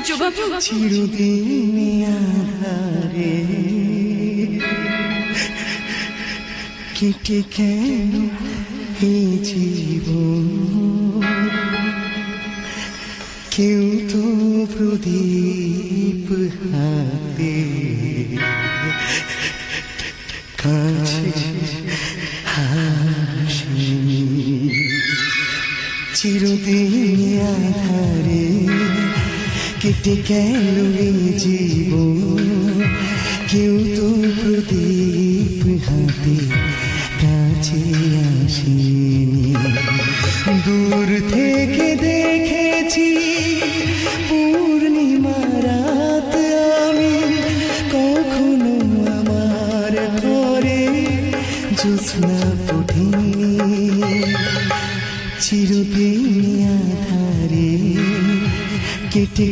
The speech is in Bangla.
সূর্যবাবু, চিরদিন আধারে কেটে কেন এই জীবন, কেউ তো প্রদীপ হাতে কাছে হাসি। চিরদিন আধারে কেটে গেল এই জীবন, কেউ তো প্রদীপ হাতে কাছে আসেনি। দূর থেকে দেখেছি পূর্ণিমা রাত আমি, কখনো আমার ঘরে জ্যোৎস্না ওঠেনি। চিরদিন আধারে কেটে